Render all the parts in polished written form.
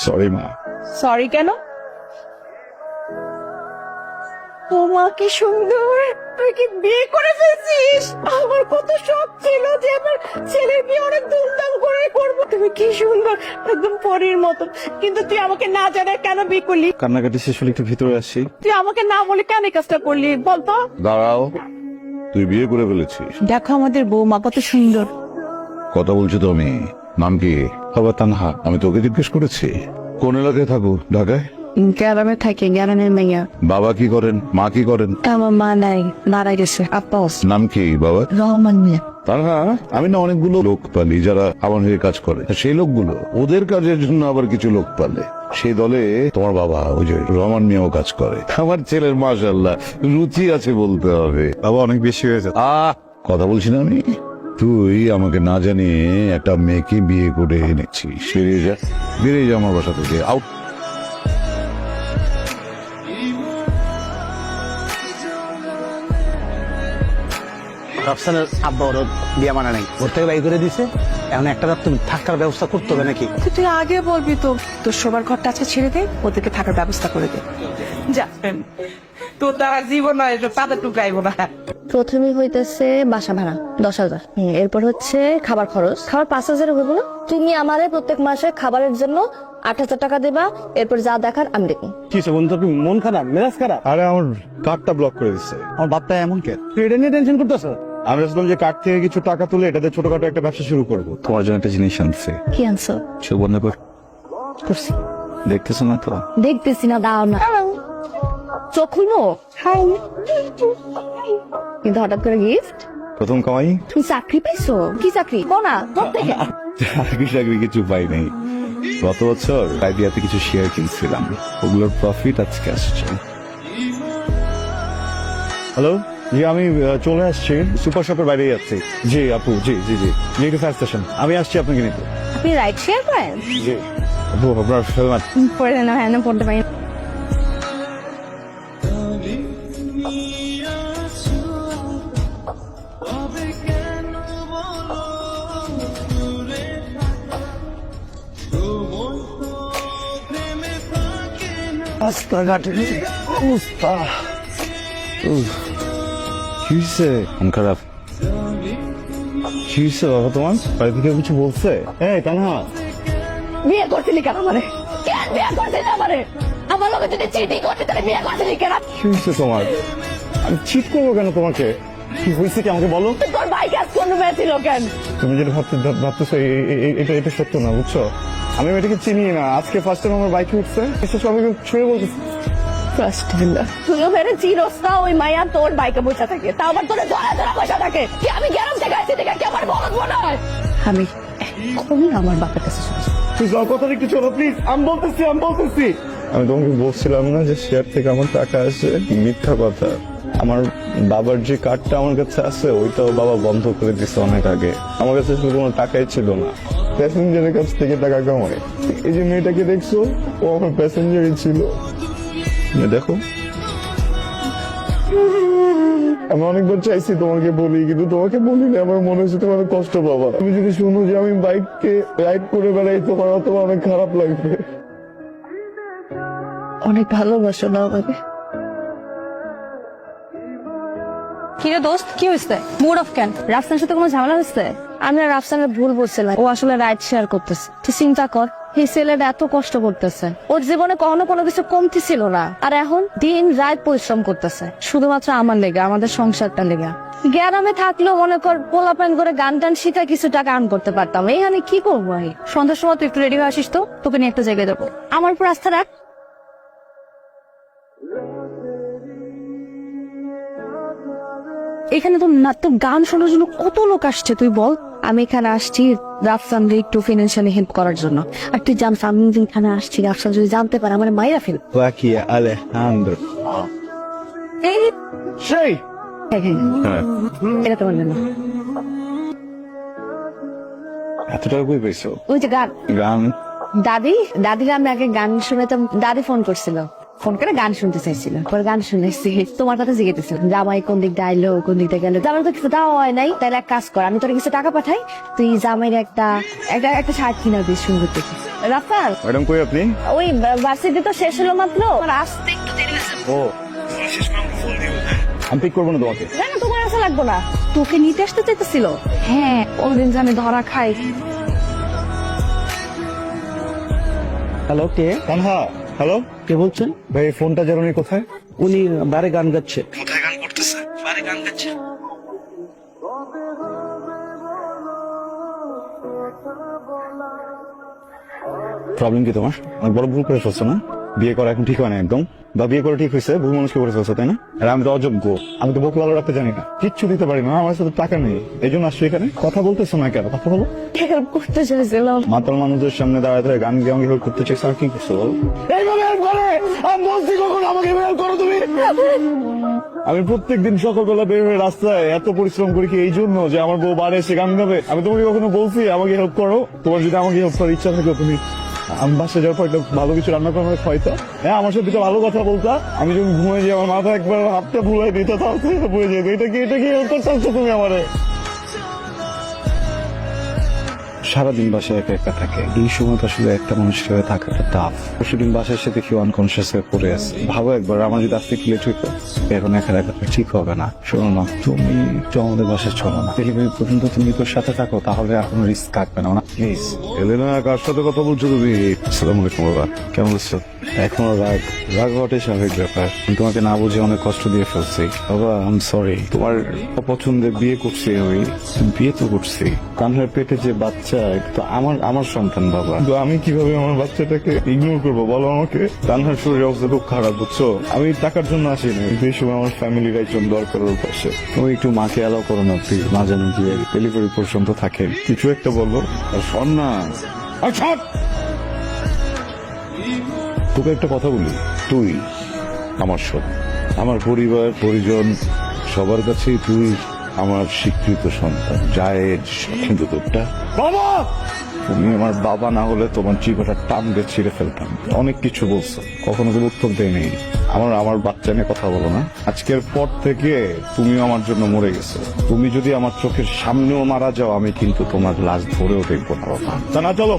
Sorry মা। Sorry কেন? তোমাকে সুন্দর, তুই কি বিয়ে করে ফেলছিস? আমার কত শখ ছিল যে আমার ছেলের বিয়ে অনেক ধুমধাম করে করবো। তুমি কি সুন্দর, একদম পরীর মতো। কিন্তু তুই আমাকে না জানায় কেন বিয়ে করলি? কান্নাকাটি শেষ হলে একটু ভিতরে আসি। তুই আমাকে না বলে কেন এই কাজটা করলি বলতো? দাঁড়াও, তুই বিয়ে করে ফেলেছিস? দেখো আমাদের বৌমা কত সুন্দর। কথা বলছো তো আমি। নাম কি? বাবা তানহা। আমি তোকে জিজ্ঞেস করেছি কোন এলাকায় থাকো? ঢাকায়? গ্রামে থাকে, গ্রামের মেয়ে। বাবা কি করেন, মা কি করেন? আমার মা নাই, মারা গেছে। আপা নাম কি বাবা? রহমান মিয়া। তানহা, আমি না অনেকগুলো লোক পালি যারা আমার হয়ে কাজ করে। সেই লোকগুলো ওদের কাজের জন্য আবার কিছু লোক পালে। সেই দলে তোমার বাবা ওই যে রহমান মিয়াও কাজ করে। আমার ছেলের মাশাআল্লাহ রুচি আছে বলতে হবে। বাবা অনেক বেশি হয়ে যাচ্ছে। কথা বলছি না আমি। তুই আমাকে না জানিয়ে একটা মেয়েকে বিয়ে করে এনেছিস। বেরিয়ে যা আমার বাসা থেকে, আউট। রাফসানের আব্বা ওর বিয়ে মানা নাই, ওর থেকে বাই করে দিছে। এখন একটা রাত তুমি থাকার ব্যবস্থা করতে হবে নাকি? তুই আগে বলবি তো। তোর শোবার ঘরটা আজকে ছেড়ে দে, ওদেরকে থাকার ব্যবস্থা করে দে। যা, তোর দ্বারা জীবন পাতা টুকাইব না। প্রথমেই হইতেছে বাসা ভাড়া 10,000, এরপর হচ্ছে খাবার খরচ, খাবার 5,000 হইব না? তুমি আমারে প্রত্যেক মাসে খাবারের জন্য 8,000 টাকা দেবা, এরপর যা দেখার আমি দেখবো। কি বন্ধু, তুমি মন খারাপ, মেজাজ খারাপ? আরে আমার কার্ডটা ব্লক করে দিচ্ছে। আমার বাপটা এমন কে? তুই এটা নিয়ে টেনশন করতেছ? আমি ভাবছিলাম যে কার্ড থেকে কিছু টাকা তুলে এটাতে ছোটখাটো একটা ব্যবসা শুরু করবো। তোমার জন্য একটা জিনিস আনছে। কি আনছো? চোখ বন্ধ কর। করছি। দেখতেছো না তো? দেখতেছি না, দাও না। চোখ খুলবো? কিন্তু হঠাৎ করে গিফট? প্রথম কামাই। তুমি চাকরি পাইছো? কি চাকরি? কোনা প্রত্যেকে। চাকরি কিছু পাই নাই। গত বছর আইডিয়াতে কিছু শেয়ার কিনছিলাম, ওগুলোর প্রফিট আজকে আসছে। হ্যালো, জি আমি চলে আসছি, সুপার শপের বাইরে যাচ্ছি। জি আপু, জি জি জি জি একটু ফায়ার স্টেশন। আমি আসছি আপনাকে নিতে। আপনি রাইড শেয়ার করেন? জি আপু, আপনার হেলমেট। পড়ে না, হ্যাঁ না পড়তে পারি। রাস্তাঘাটে অবস্থা। কি হয়েছে? মন খারাপ? কি হয়েছে বাবা তোমার? বাড়ি থেকে কিছু বলছে? এই তানহা, বিয়ে করছিলি কেন আমারে? কেন বিয়ে করছিলি আমারে? আমার লোকে যদি চিটিং করতে তাহলে বিয়ে করছিলি কেন? কি হয়েছে তোমার? আমি চিট করবো কেন তোমাকে? কি হয়েছে কি আমাকে বলো। তোর ভাই কাজ কোন মেয়েছিল কেন? তুমি যেটা ভাবতেছো এটা সত্য না, বুঝছো? আমি মেয়েটাকে চিনি না, আজকে ফার্স্ট টাইম আমার বাইকে উঠছে, এসে সবাই ছুঁয়ে বলতেছে। তুইও মেরে চিরস না, ওই মায়া তোর বাইকে বসে থাকে, তা আবার তোর ধরা ধরা বসে থাকে। কি আমি গ্যারাম থেকে আসছি দেখে কি আমার বলদ মনে হয়? আমি এখন আমার বাপের কাছে শুনছি। তুই যাও, কথা একটু চলো প্লিজ। আমি বলতেছি আমি তোমাকে বলছিলাম না যে শেয়ার থেকে আমার টাকা আসে? মিথ্যা কথা। আমার বাবার যে কার্ডটা আমার কাছে আছে ওইটাও বাবা বন্ধ করে দিচ্ছে অনেক আগে। আমার কাছে শুধু কোনো টাকাই ছিল না, প্যাসেঞ্জারের কাছ থেকে টাকা কামাই। এই যে মেয়েটাকে দেখছো, ও আমার প্যাসেঞ্জারই ছিল। দেখো, আমি অনেকবার চাইছি তোমাকে বলি, কিন্তু তোমাকে বলিনি। আমার মনে হচ্ছে তোমার কষ্ট পাবা। তুমি যদি শুনো যে আমি বাইককে রাইড করে বেড়াই, তোমার অনেক খারাপ লাগবে। অনেক ভালোবাসো না আমাকে? কিরে দোস্ত, কি হয়েছে? মুড অফ কেন? রাফসানের সাথে কোনো ঝামেলা হয়েছে? আমি আর রাফসানের ভুল বলছিলাম, ও আসলে রাইড শেয়ার করতেছে। তুই চিন্তা কর, এই ছেলেটা এত কষ্ট করতেছে, ওর জীবনে কখনো কোনো কিছু কমতি ছিল না, আর এখন দিন রাত পরিশ্রম করতেছে শুধুমাত্র আমার লেগে, আমাদের সংসারটা লেগে। গ্রামে থাকলেও মনে কর পোলাপান করে গান টান শিখা কিছু টাকা আর্ন করতে পারতাম। এইখানে কি করবো? আমি সন্ধ্যার সময় তুই একটু রেডি হয়ে আসিস তো, তোকে নিয়ে একটা জায়গায় যাবো। আমার উপর আস্থা রাখ। এখানে তো না, তো গান শোনার জন্য কত লোক আসছে তুই বল। আমি এখানে আসছি রাফসানকে একটু ফিনান্সিয়ালি হেল্প করার জন্য। আর তুই জান, আমি এখানে আসছি, রাফসান যদি জানতে পারে আমার মাইরা ফেল। Joaquín Alejandro. সেই এটা তোমার জন্য। এত টাকা কই পেয়েছো? ওই যে গান, গান? দাদির আমি আগে গান শুনেতাম, দাদি ফোন করছিল। ফোন করে গান শুনতে চাইছিল, পরে গান শুনেছি তোমার কথা জিজ্ঞেসছিল জামাই কোন দিক দিয়ে আইলো, কোন দিক দিয়ে গেলো। জামাই তো কিছু দেওয়া হয় নাই, তাহলে এক কাজ কর, আমি তোর কিছু টাকা পাঠাই, তুই জামাইয়ের একটা একটা একটা শার্ট কিনা দিস সুন্দর দেখে। রাফাল, ম্যাডাম কই আপনি? ওই ভার্সিটি তো শেষ হলো মাত্র, আমার আসতে একটু দেরি হয়েছে। ও আমি পিক করবো না তোমাকে। না না, তোমার আসা লাগবো না, তোকে নিতে আসতে চাইতেছিল। হ্যাঁ, ওদিন যে আমি ধরা খাই। হ্যালো, কে তানহা, হ্যালো কে বলছেন? ভাই, ফোনটা জানুনি কোথায়? উনি বারে গান গাচ্ছে। কোথায় গান করতেছে? বারে গান গাচ্ছে। প্রবলেম কি তোমার? অনেক বড় ভুল করে ফেলছো না? বিয়ে করা এখন ঠিক হয় না একদম, বা বিয়ে করে ঠিক হয়েছে, ভুল মানুষকে করে ফেলছো, তাই না? আর আমি তো অযোগ্য, আমি তো বোক লালো রাখতে জানি না, কিচ্ছু দিতে পারি না, আমার সাথে টাকা নেই, এই জন্য আসছো এখানে। কথা বলতেছো না কেন? কথা বলো। হেল্প করতে চাইছিলাম। মাতাল মানুষদের সামনে দাঁড়ায় দাঁড়ায় গান গেয়ে আমাকে help করতে চাইছো, আর কি করছো বলো? এইভাবে help করে? আমি বলছি কখন আমাকে help করো তুমি? আমি প্রত্যেকদিন সকালবেলা বের হয়ে রাস্তায় এত পরিশ্রম করি কি এই জন্য যে আমার বউ বাড়ি এসে গান গাবে? আমি তোমাকে কখনো বলছি আমাকে হেল্প করো? তোমার যদি আমাকে হেল্প করার ইচ্ছা থাকে তুমি আমি বাসে যাওয়ার পর একটা ভালো কিছু রান্না করে আমাকে খাইতো, হ্যাঁ আমার সাথে ভালো কথা বলতা, আমি যখন ঘুমিয়ে যাই আমার মাথা একবার হাতটা ভুলাই দিত, তাহলে বুঝে যেত এটা কি হেল্প করতে চাচ্ছো তুমি আমারে? সারাদিন বাসায় একা একা থাকে, এই সময় আসলে একটা মানুষের সাথে থাকাটা টাফ। পরশুদিন বাসায় এসে দেখি আনকনসিয়াস হয়ে পড়ে আছে। ভাবো একবার আমার যদি আজকে লেট হইতো, এখন একা একা ঠিক হবে না। শোনো না, তুমি তো আমাদের বাসায় চলো না, ডেলিভারি পর্যন্ত তুমি তোর সাথে থাকো, তাহলে আর কোনো রিস্ক থাকবে না, প্লিজ। এলেনা, কার সাথে কথা বলছো তুমি? আসসালামু আলাইকুম বাবা, কেমন আছো? এখনো রাগ হওয়াটাই স্বাভাবিক ব্যাপার, আমি তোমাকে না বুঝে অনেক কষ্ট দিয়ে ফেলছি বাবা, আই এম সরি। তোমার পছন্দের বিয়ে করছি, ওই বিয়ে তো করছি, কানহার পেটে যে বাচ্চা এটা তো আমার সন্তান বাবা, তো আমি কিভাবে আমার বাচ্চাটাকে ইগনোর করবো বলো আমাকে? কানহার শরীর অবস্থা খুব খারাপ, বুঝছো? আমি টাকার জন্য আসিনি, কিন্তু এই সময় আমার ফ্যামিলির একজন দরকার ওর পাশে। তুমি একটু মাকে অ্যালাউ করো না প্লিজ, মা যেন গিয়ে ডেলিভারি পর্যন্ত থাকে, কিছু একটা বলবো। আর শোন না, আর শোন, তোকে একটা কথা বলি, তুই আমার সব, আমার পরিবার পরিজন সবার কাছেই তুই আমার স্বীকৃত সন্তান, জায়েজ, কিন্তু তোরটা বাবা, তুমি আমার বাবা না হলে তোমার জীবনটা টান দিয়ে ছিঁড়ে ফেলতাম। অনেক কিছু বলছো, কখনো কোনো উত্তর দেয়নি। আমার বাচ্চা নিয়ে কথা বলো না। আজকের পর থেকে তুমিও আমার জন্য মরে গেছো, তুমি যদি আমার চোখের সামনেও মারা যাও আমি কিন্তু তোমার লাশ ধরেও দেখবো না বাবা। তা না, চলো।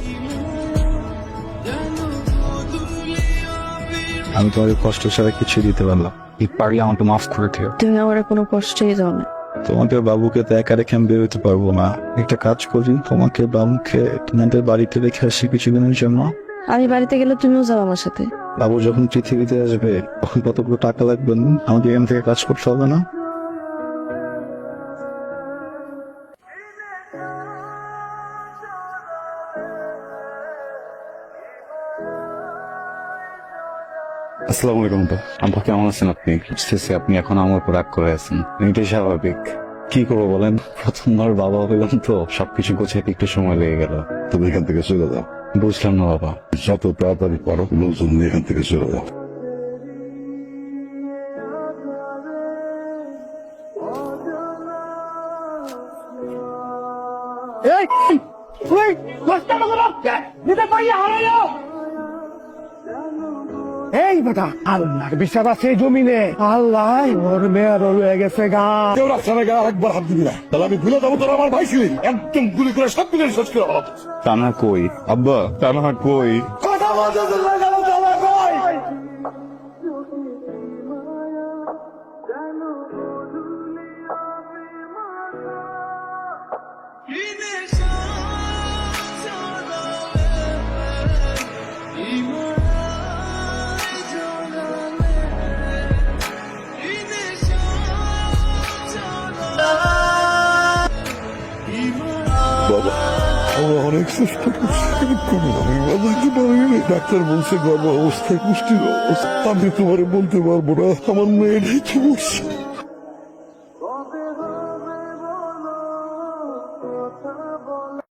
আমি তোমাকে কষ্ট ছাড়া কিছু দিতে পারলাম, পারলে আমাকে মাফ করে দিও। তুমি আমার কোনো কষ্টই দাও না। তোমাকে বাবুকে তো একা রেখে আমি বেরোতে পারবো না, একটা কাজ করি, তোমাকে বাবুকে তোমাদের বাড়িতে রেখে আসি কিছুদিনের জন্য। আমি বাড়িতে গেলে তুমিও যাও আমার সাথে। বাবু যখন পৃথিবীতে আসবে তখন কতগুলো টাকা লাগবে না? আমাকে এখান থেকে কাজ করতে হবে না? আসসালামু আলাইকুম আপা। আপা কেমন আছেন আপনি? বুঝতেছি আপনি এখন আমার উপর রাগ করে আছেন, এটাই স্বাভাবিক। কি করবো বলেন, প্রথমবার বাবা হইলাম তো সবকিছু গোছাইতে একটু সময় লেগে গেল। তুমি এখান থেকে চলে যাও, বুঝলাম না বাবা। যত তাড়াতাড়ি পারো লোকজন নিয়ে এখান থেকে চলে যাও। এই বেটা, আল্লাহর বিশ্বাস আছে জমিনে, আল্লাহ ওর মেয়ের হয়ে গেছে গা। কেউ রাস্তা না গেলে আরেকবার হাত দিবি না, তাহলে আমি ভুলে যাবো তোর আমার ভাই ছিলি, একদম গুলি করে সব কিছু শেষ করে ফেলাবো। টানা কই আব্বা, টানা কই? কথা বলতে তোমরা গেল চলে কই? বাবা, আমরা অনেক চেষ্টা করছি, কোনো আমি বাজাইতে পারিনি। ডাক্তার বলছে গর্ভ অবস্থায় পুষ্টির অবস্থা। আমি তোমারে বলতে পারবো না আমার মেয়েটাই কি বলছে।